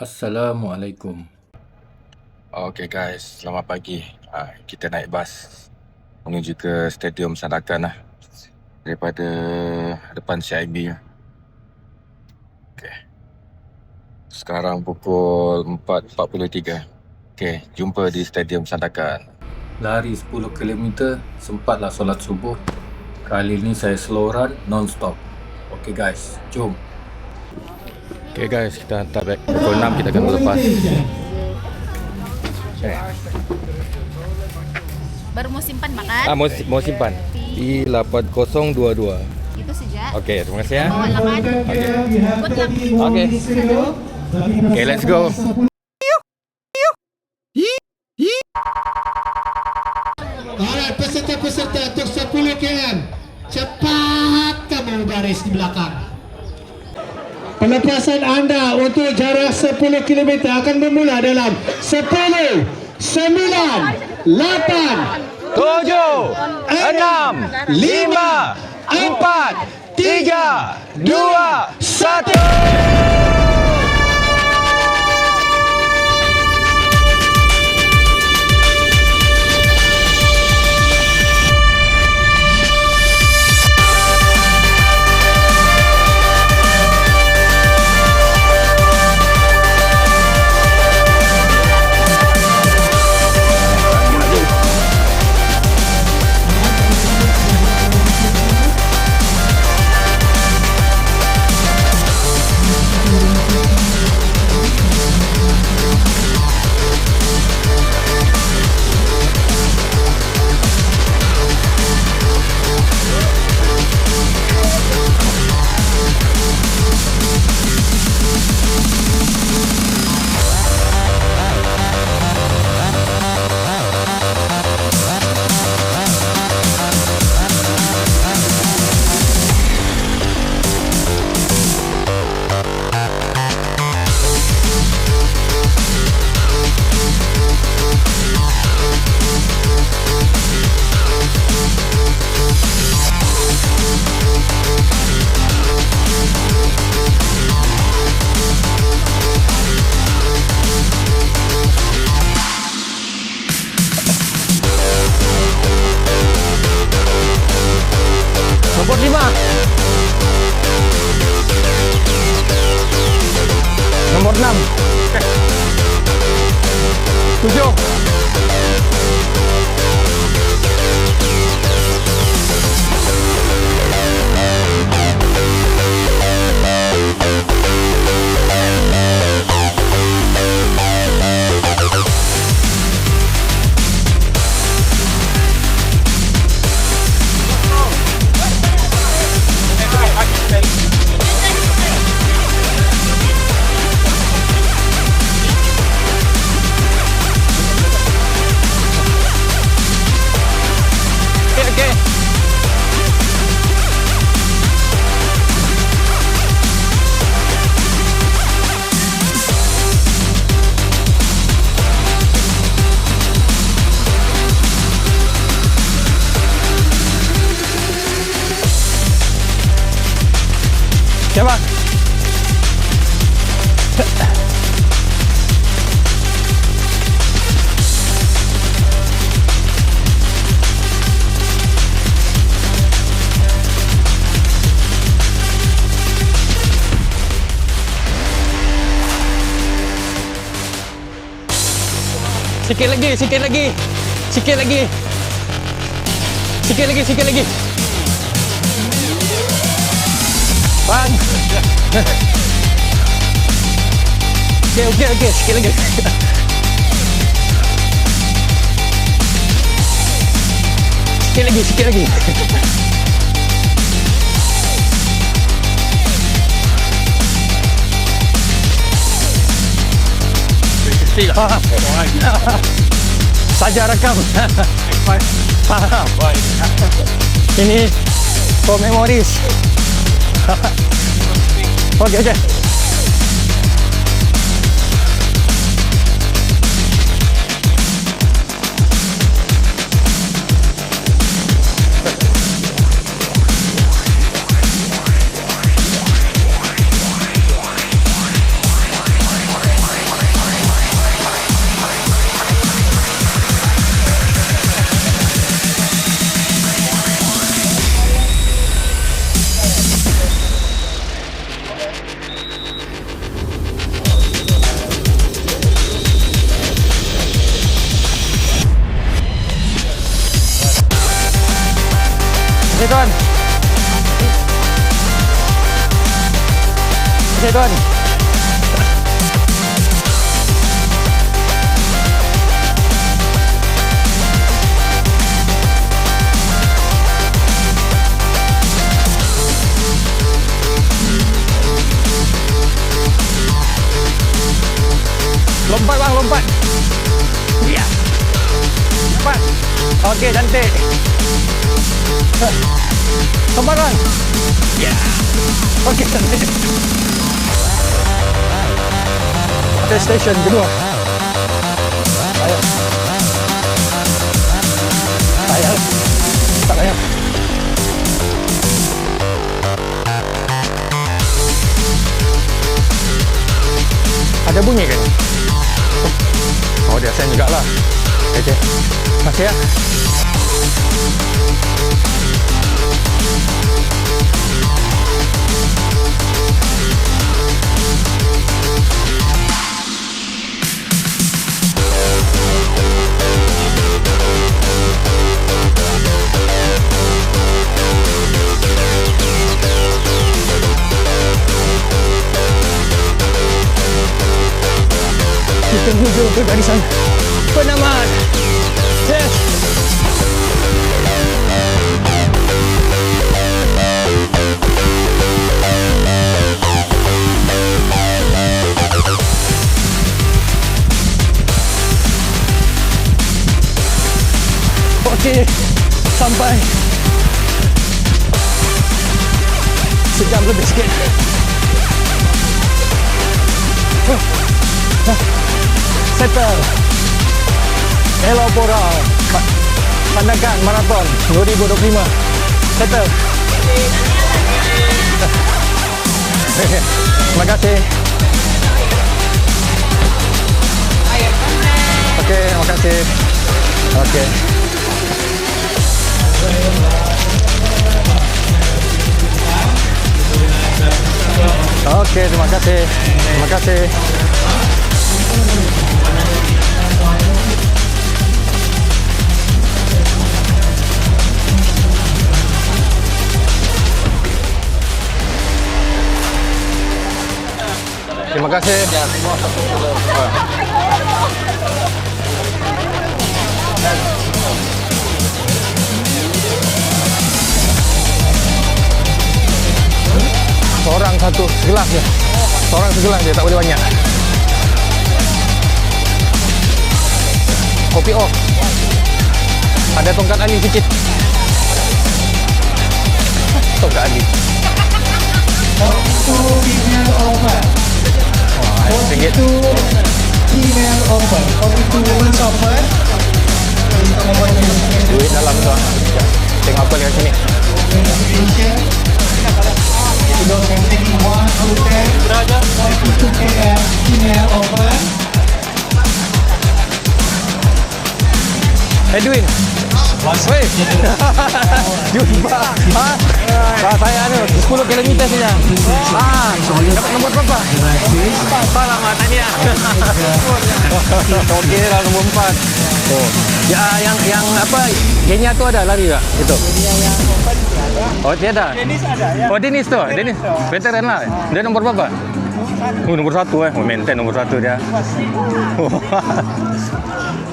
Assalamualaikum. Okay guys, selamat pagi. Kita naik bas menuju ke Stadium Sandakan lah, daripada depan CIB. Okay. Sekarang pukul 4.43. Okay, jumpa di Stadium Sandakan. Lari 10 km, sempatlah solat subuh. Kali ni saya slow run non-stop. Okay guys, jom. Okay guys, kita hantar back. Pukul 6 kita akan berlepas. Baru mau simpan makan? Mau simpan di 8022. Itu saja. Okay, terima kasih ya. Bawa laman. Good luck. Okay. Okay, let's go. Alright, peserta-peserta untuk 10 km. Cepat kamu baris di belakang. Pelepasan anda untuk jarak 10 km akan bermula dalam 10, 9, 8, 7, 6, 5, 4, 3, 2, 1. Nombor 5. Nombor 6. 7. Siapa? Sikit lagi, sikit lagi. Sikit lagi. Sikit lagi, sikit lagi. Bang. Okey, sikit lagi. Sikit lagi. Saja rakam. Ini for memories. Okay. tuan. Okey tuan. Lompat bang, lompat. Ya. Lompat. Okey, cantik. Lompat bang. Ya. Okey, cantik. Ada stesen kedua. Ayo. Ayo. Tak payah. Ada bunyi kan? Oh, dia send jugalah. Okey. Terima kasih ya. Kita menuju ke garisan penamat. Yes. Okey, sampai sejam lebih sikit. Settle Elopora Sandakan Marathon 2025. Settle. Terima kasih. Okey, terima kasih. Okey. Okey, terima kasih. Terima kasih. Terima kasih. Seorang satu segelas je. Seorang segelas je, tak boleh banyak. Kopi off. Ada tongkat Ali sikit. Tongkat Ali. RM1. Female open. Women's open. Duit dalam tu. Tengok apa dekat sini. Female open. Edwin. Weh. Jumpa. Ha? Saya anu 10 km saja. Dapat nombor berapa? 4. Selamat tahniah. Okey lah nombor 4. Oh. Ya yang apa? Kenya tu ada lari tak? Itu. Oh, tiada. Dennis ada ya. Oh, Dennis tu. Dennis. Veteran lah. Dia nombor berapa? Nombor 1 eh. Oh, maintain nombor 1 dia.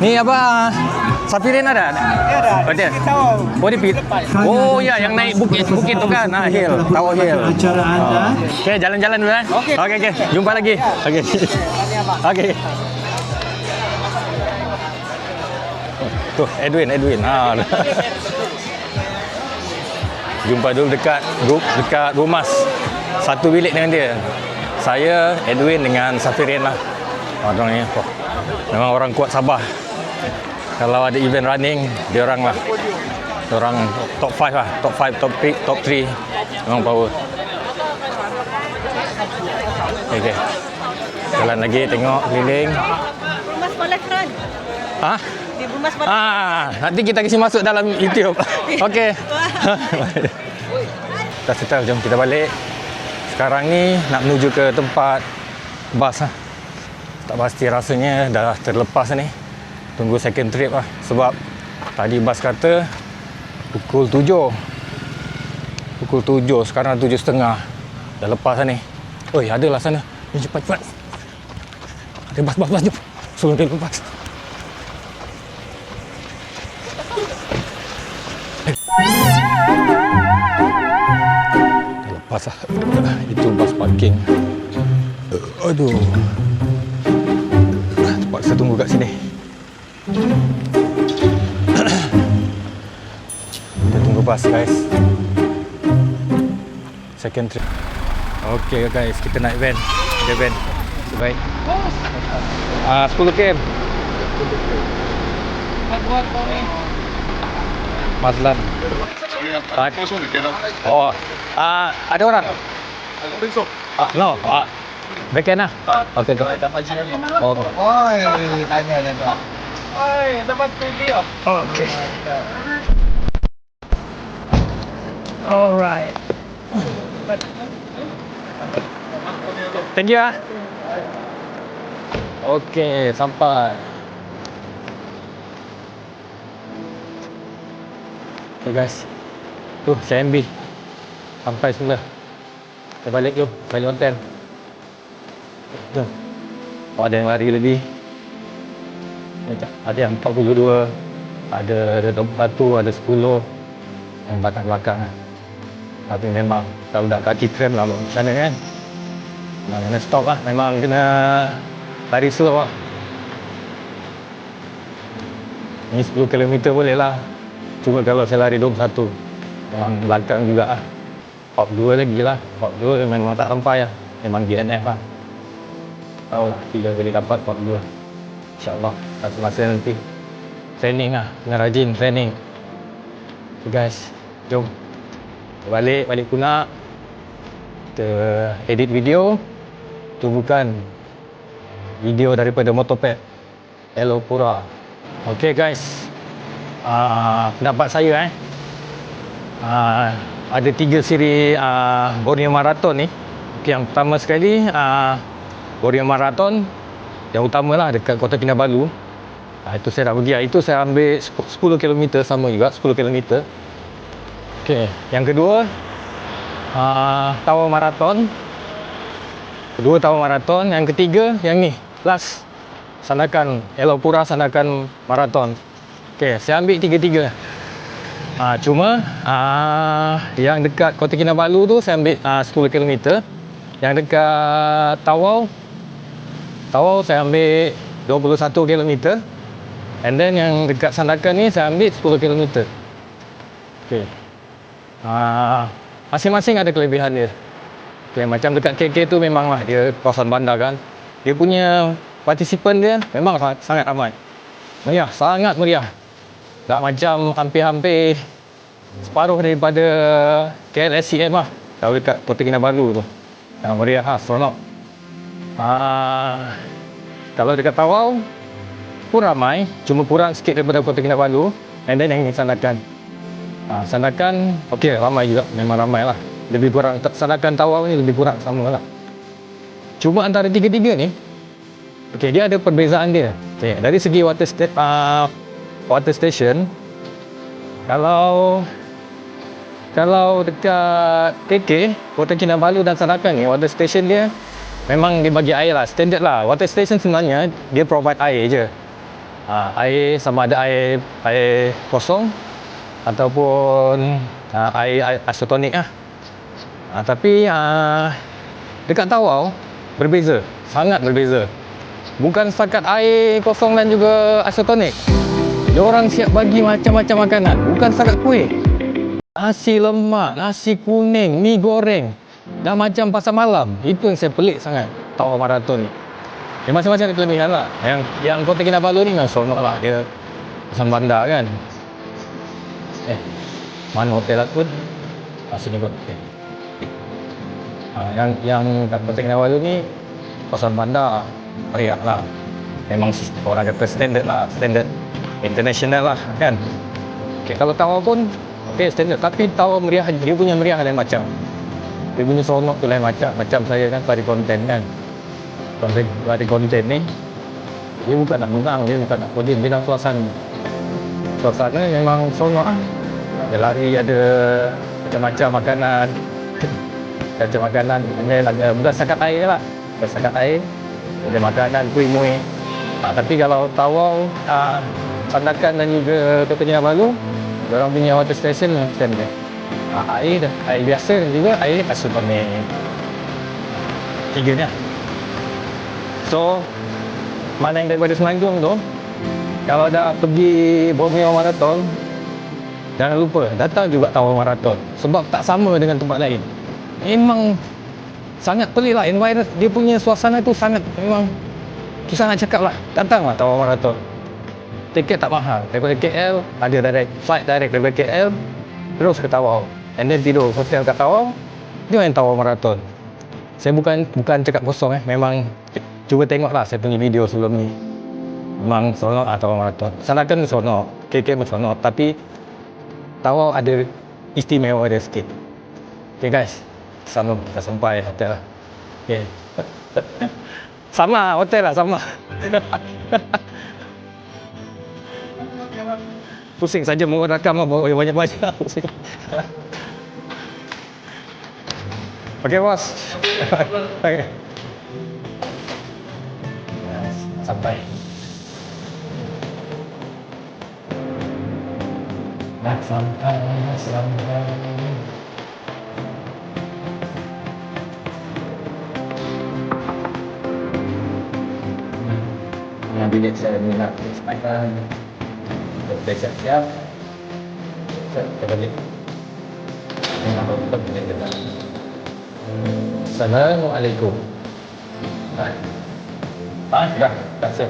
Ni apa? Safirin ada? Ada. Oh, dia. Oh, di pit. Oh, ya yang naik bukit tu kan. Hill, Tower Hill. Okey, jalan-jalan dulu eh. Okey. Jumpa lagi. Okey. Okey. Tuh, Edwin. Jumpa dulu dekat Rumas. Satu bilik dengan dia. Saya, Edwin dengan Safirin lah. Orang ni memang orang kuat Sabah. Kalau ada event running, dia orang lah. Dia orang top 5 lah. Top 5, top 3. Memang power. Okay. Jalan lagi, tengok keliling. Rumas Polakran. Ha? Di Rumas Polakran. Nanti kita kasi masuk dalam YouTube. Okey. Dah settle, jom kita balik. Sekarang ni nak menuju ke tempat bas lah. Tak pasti rasanya dah terlepas ni. Tunggu second trip lah. Sebab tadi bas kata pukul 7. pukul 7, sekarang 7.30. Dah lepas lah ni. Oi, ada lah sana. Ni cepat. Ada bas, jom. Suruh dia lepas. Dah lepas lah. Itu bas parking. Aduh. Terpaksa tunggu kat sini. Kita tunggu bas, guys. Second trip. Okay guys, kita naik van. Ada van. Baik. 10 km. Mazlan. Oh, ada orang? No. Backend lah. Okay, go. Oh. Okay. Alright. Thank you ah. Okay, sampai. Okay guys. Tu saya ambil. Sampai semula. Kita balik jom. Balik hotel. Jom. Oh, ada yang lari lebih. Ada yang 42. Ada 21, ada 10. Yang belakang-belakang lah. Tapi memang kalau dah kaki tram lah macam mana kan. Memang kena stop lah. Memang kena lari slow lah. Ni 10 km boleh lah. Cuma kalau saya lari 21, memang belakang juga lah. Hop 2 lagi lah. Hop 2 memang tak sampai lah. Memang DNF lah. Tahu lah, 3 kali dapat hop 2. InsyaAllah satu masa nanti training lah. Kena rajin training. So guys, jom balik Punak. Kita edit video. Tu bukan video daripada Motoped Elopura. Okay guys, pendapat saya ada 3 siri Borneo Marathon ni. Okay, yang pertama sekali Borneo Marathon yang utama lah dekat Kota Kinabalu. Itu saya dah pergi. Itu saya ambil 10 km, sama juga 10 km. Okay, yang kedua Tower Marathon. Kedua Tower Marathon. Yang ketiga yang ni last, Sandakan Elopura Sandakan Marathon. Okay, saya ambil tiga-tiga. Cuma yang dekat Kota Kinabalu tu saya ambil 10 km. Yang dekat Tawau saya ambil 21 km. And then yang dekat Sandakan ni saya ambil 10 km. Okay. Masing-masing ada kelebihan dia. Okay, macam dekat KK tu memanglah dia kawasan bandar kan. Dia punya partisipan dia memang sangat ramai. Meriah, sangat meriah. Tak macam hampir-hampir separuh daripada KLSCM lah. Kalau dekat Kota Kinabalu tu. Yang meriah lah, seronok. Kalau dekat Tawau pun ramai, cuma kurang sikit daripada Kota Kinabalu. And then yang Sandakan. Sandakan okey, ramai juga, memang ramai lah. Lebih kurang Sandakan Tawau ni lebih kurang sama lah. Cuma antara tiga-tiga ni, okey, dia ada perbezaan dia. Okay, dari segi water station, kalau dekat KK, Kota Kinabalu dan Sandakan ni, water station dia memang dia bagi air lah, standard lah. Water station sebenarnya dia provide air je. Air sama ada air kosong ataupun air isotonik lah. Tapi dekat Tawau berbeza, sangat berbeza. Bukan setakat air kosong dan juga isotonik. Diorang siap bagi macam-macam makanan, bukan setakat kuih. Nasi lemak, nasi kuning, mi goreng, dah macam pasar malam. Itu yang saya pelik sangat Tawau Marathon ni. Dia macam-macam ada kelebihan lah. Yang Kota Kinabalu ni memang seronok lah. Dia kawasan bandar kan. Mana hotel lah pun? Sini kot. Okay. Yang kat Kota Kinabalu ni kawasan bandar, meriah lah. Memang orang kata standard lah, standard international lah kan. Okay, kalau Tawau pun standard, tapi Tawau meriah, dia punya meriah lain macam. Dia punya seronok tu lain macam. Macam saya kan pada konten kan. Pada konten ni dia bukan nak menang, dia bukan nak kodin, dia nak suasana memang seronok lah. Dia lari ada macam-macam makanan. Macam makanan, ada berdasarkan air lah. Berdasarkan air, ada makanan, kuih-muih. Tapi kalau Tawau, Sandakan dan juga Kota Kinabalu, orang punya water station macam ni. Air biasa juga, air asup ni. Tiganya. So, mana yang daripada Selangor tu, kalau dah pergi Borneo Marathon, jangan lupa datang juga Tawau Marathon. Sebab tak sama dengan tempat lain. Memang sangat pelik lah. Environment, dia punya suasana tu sangat, memang susah nak cakap lah. Datanglah Tawau Marathon. Tiket tak mahal. Daripada KL, ada flight direct daripada KL, terus ke Tawau. And then tidur hotel kat Tawau, dia main Tawau Marathon. Saya bukan cakap kosong memang cuba tengoklah saya punya video sebelum ni. Memang seronok Tawau Marathon. Sandakan seronok, KK pun seronok, tapi Tawau ada istimewa dia sikit. Okay guys, sama dah sampai hotel lah. Okay. Sama hotel lah, sama. Pusing saja mau rakam bawa banyak-banyak. Pusing. Okey bos. Okey. Sampai. Nak sampai. Yang bilik saya ni nak sampai. Kita siap-siap. Kita balik. Ini apa betul kita dah. Assalamualaikum. Dah siap.